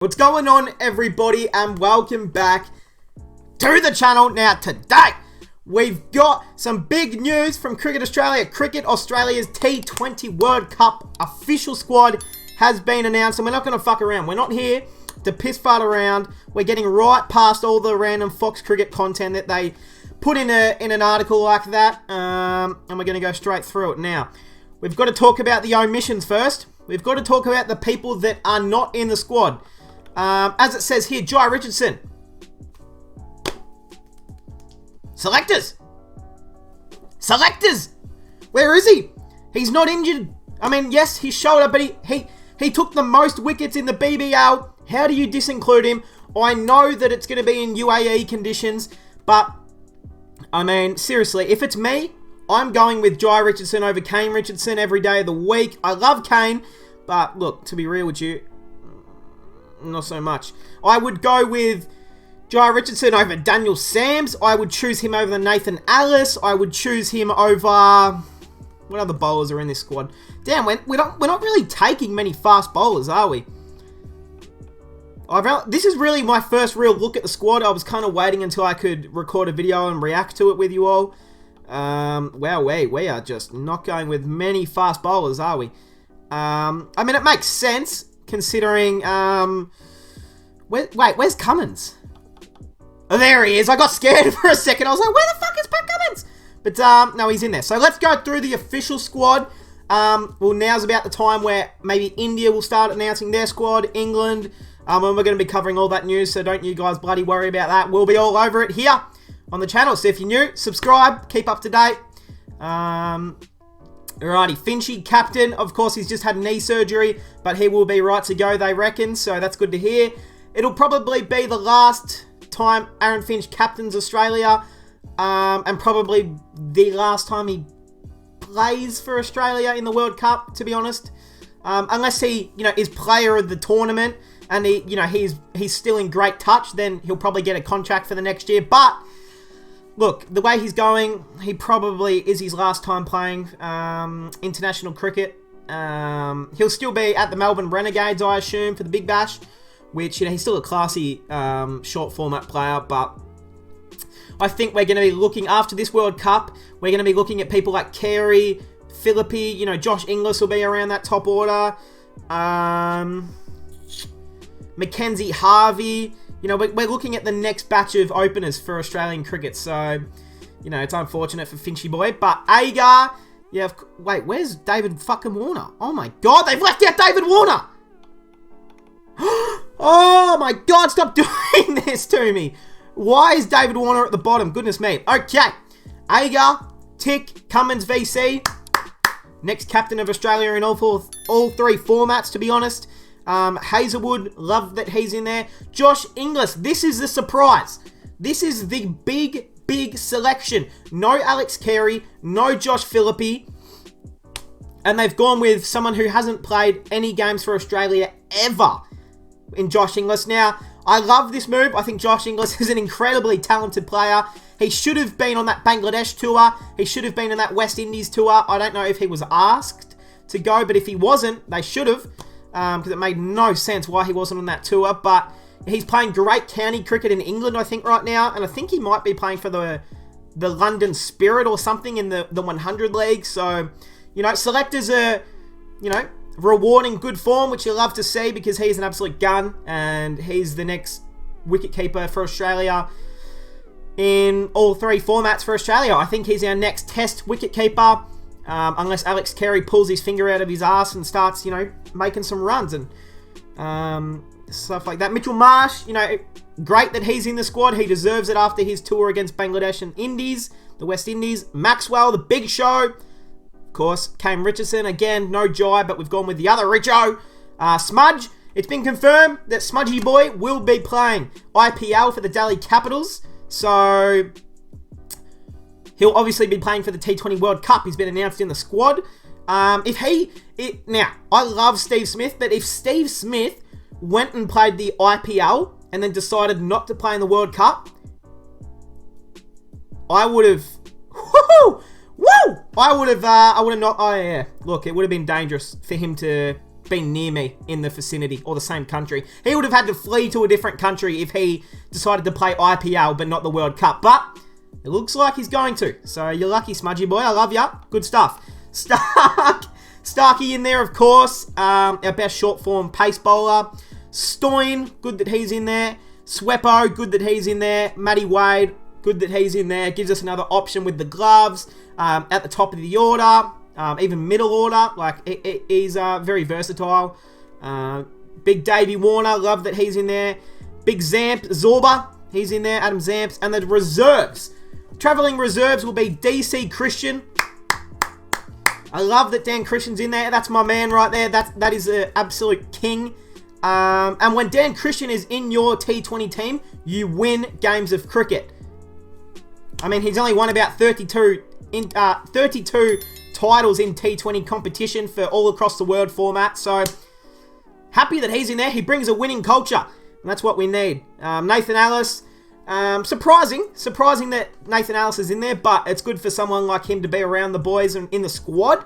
What's going on, everybody, and welcome back to the channel. Now today we've got some big news from Cricket Australia. Cricket Australia's T20 World Cup official squad has been announced, and we're not going to fuck around. We're not here to piss fart around. We're getting right past all the random Fox Cricket content that they put in an article like that, and we're going to go straight through it. Now, we've got to talk about the omissions first. We've got to talk about the people that are not in the squad. As it says here, Jai Richardson. Selectors! Where is he? He's not injured. I mean, yes, his shoulder, but he took the most wickets in the BBL. How do you disinclude him? I know that it's going to be in UAE conditions, but, I mean, seriously, if it's me, I'm going with Jai Richardson over Kane Richardson every day of the week. I love Kane, but look, to be real with you, not so much. I would go with Jai Richardson over Daniel Sams. I would choose him over Nathan Ellis. I would choose him over... What other bowlers are in this squad? Damn, we're not really taking many fast bowlers, are we? This is really my first real look at the squad. I was kind of waiting until I could record a video and react to it with you all. Wow, we are just not going with many fast bowlers, are we? I mean, it makes sense, considering, where's Cummins? Oh, there he is. I got scared for a second. I was like, where the fuck is Pat Cummins? But, no, he's in there. So let's go through the official squad. Well, now's about the time where maybe India will start announcing their squad, England, and we're going to be covering all that news, so don't you guys bloody worry about that. We'll be all over it here on the channel. So if you're new, subscribe, keep up to date. Alrighty, Finchy, captain. Of course, he's just had knee surgery, but he will be right to go, they reckon, so that's good to hear. It'll probably be the last time Aaron Finch captains Australia, and probably the last time he plays for Australia in the World Cup, to be honest. Unless he, is player of the tournament, and he's still in great touch, then he'll probably get a contract for the next year, but... Look, the way he's going, he probably is his last time playing international cricket. He'll still be at the Melbourne Renegades, I assume, for the Big Bash, which, he's still a classy short format player, but I think we're going to be looking, after this World Cup, we're going to be looking at people like Carey, Philippi, Josh Inglis will be around that top order, Mackenzie Harvey. We're looking at the next batch of openers for Australian cricket, so, it's unfortunate for Finchy boy. But Agar, yeah, wait, where's David fucking Warner? Oh my god, they've left out David Warner! Oh my god, stop doing this to me! Why is David Warner at the bottom? Goodness me. Okay, Agar, tick, Cummins VC, next captain of Australia in all three formats, to be honest. Hazelwood, love that he's in there. Josh Inglis, this is the surprise. This is the big selection. No Alex Carey, no Josh Philippi. And they've gone with someone who hasn't played any games for Australia ever in Josh Inglis. Now, I love this move. I think Josh Inglis is an incredibly talented player. He should have been on that Bangladesh tour. He should have been on that West Indies tour. I don't know if he was asked to go, but if he wasn't, they should have. Because it made no sense why he wasn't on that tour, but he's playing great county cricket in England, I think, right now, and I think he might be playing for the London Spirit or something in the 100 League, so, selectors are, rewarding good form, which you love to see, because he's an absolute gun, and he's the next wicketkeeper for Australia in all three formats for Australia. I think he's our next test wicketkeeper. Unless Alex Carey pulls his finger out of his ass and starts, making some runs and stuff like that. Mitchell Marsh, great that he's in the squad. He deserves it after his tour against Bangladesh and Indies, the West Indies. Maxwell, the big show. Of course, Kane Richardson. Again, no Jai, but we've gone with the other Richo. Smudge, it's been confirmed that Smudgy Boy will be playing IPL for the Delhi Capitals. So... he'll obviously be playing for the T20 World Cup. He's been announced in the squad. Now, I love Steve Smith, but if Steve Smith went and played the IPL and then decided not to play in the World Cup, I would have... Woo! I would have not... Oh, yeah. Look, it would have been dangerous for him to been near me in the vicinity or the same country. He would have had to flee to a different country if he decided to play IPL but not the World Cup. But it looks like he's going to. So you're lucky, Smudgy boy. I love ya. Good stuff. Starkey in there, of course. Our best short form pace bowler. Stoin, good that he's in there. Swepo, good that he's in there. Matty Wade, good that he's in there. Gives us another option with the gloves. At the top of the order. Even middle order. Like, he's very versatile. Big Davey Warner, love that he's in there. Big Zamp, Zorba, he's in there. Adam Zamps. And the reserves. Travelling reserves will be DC Christian. I love that Dan Christian's in there. That's my man right there. That is an absolute king. And when Dan Christian is in your T20 team, you win games of cricket. I mean, he's only won about 32 titles in T20 competition for all across the world format. So, happy that he's in there. He brings a winning culture. And that's what we need. Nathan Ellis. Surprising that Nathan Ellis is in there, but it's good for someone like him to be around the boys and in the squad.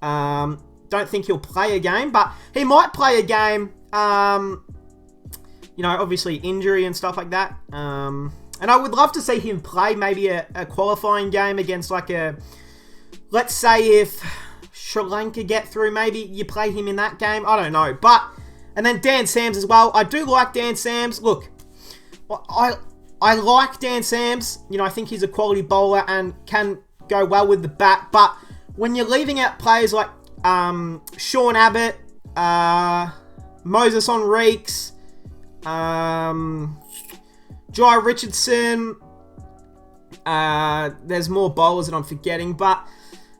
Don't think he'll play a game, but he might play a game. Obviously injury and stuff like that. And I would love to see him play maybe a qualifying game against let's say if Sri Lanka get through, maybe you play him in that game. I don't know. And then Dan Sams as well. I do like Dan Sams. Look, I like Dan Sams. I think he's a quality bowler and can go well with the bat. But when you're leaving out players like Sean Abbott, Moses Enriques, Jai Richardson, there's more bowlers that I'm forgetting, but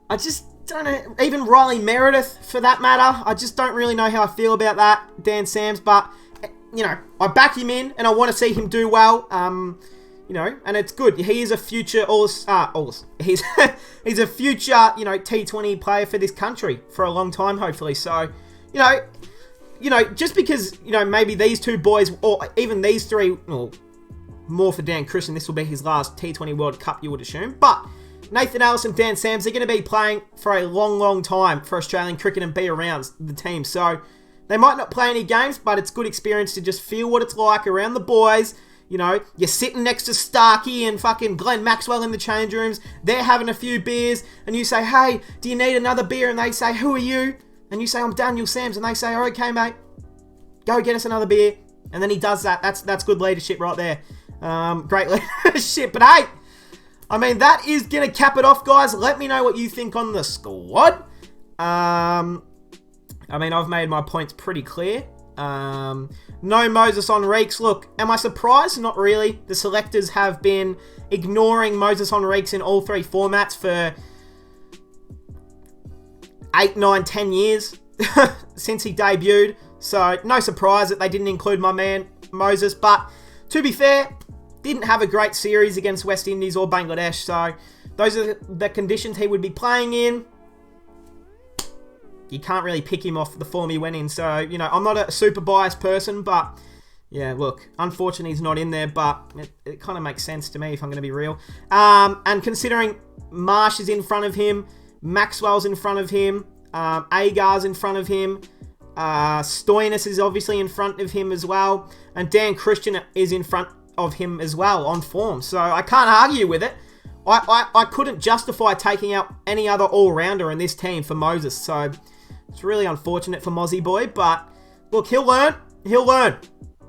I just don't know. Even Riley Meredith, for that matter. I just don't really know how I feel about that, Dan Sams, but I back him in, and I want to see him do well. And it's good. He is a future he's a future, T20 player for this country for a long time, hopefully. So, just because, maybe these two boys, or even these three, well, more for Dan Christian, this will be his last T20 World Cup, you would assume. But Nathan Ellis and Dan Sams are going to be playing for a long, long time for Australian cricket and be around the team. So, they might not play any games, but it's good experience to just feel what it's like around the boys. You're sitting next to Starkey and fucking Glenn Maxwell in the change rooms. They're having a few beers, and you say, hey, do you need another beer? And they say, who are you? And you say, I'm Daniel Sams. And they say, oh, okay, mate. Go get us another beer. And then he does that. That's good leadership right there. Great leadership. But hey, I mean, that is going to cap it off, guys. Let me know what you think on the squad. I mean, I've made my points pretty clear. No Moses Enriques. Look, am I surprised? Not really. The selectors have been ignoring Moses Enriques in all three formats for 8, 9, 10 years since he debuted. So, no surprise that they didn't include my man, Moses. But, to be fair, didn't have a great series against West Indies or Bangladesh. So, those are the conditions he would be playing in. You can't really pick him off the form he went in. So, I'm not a super biased person, but yeah, look, unfortunately he's not in there, but it kind of makes sense to me if I'm going to be real. And considering Marsh is in front of him, Maxwell's in front of him, Agar's in front of him, Stoinis is obviously in front of him as well, and Dan Christian is in front of him as well on form. So I can't argue with it. I couldn't justify taking out any other all-rounder in this team for Moses. So it's really unfortunate for Mozzie boy, but look, he'll learn. He'll learn.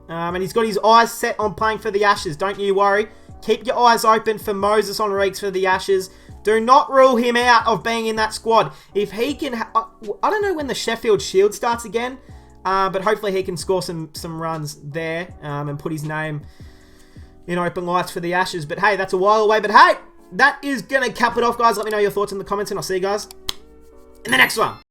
And he's got his eyes set on playing for the Ashes. Don't you worry. Keep your eyes open for Moses Enriques for the Ashes. Do not rule him out of being in that squad. If he can... I don't know when the Sheffield Shield starts again, but hopefully he can score some runs there and put his name in open lights for the Ashes. But hey, that's a while away. But hey, that is going to cap it off, guys. Let me know your thoughts in the comments, and I'll see you guys in the next one.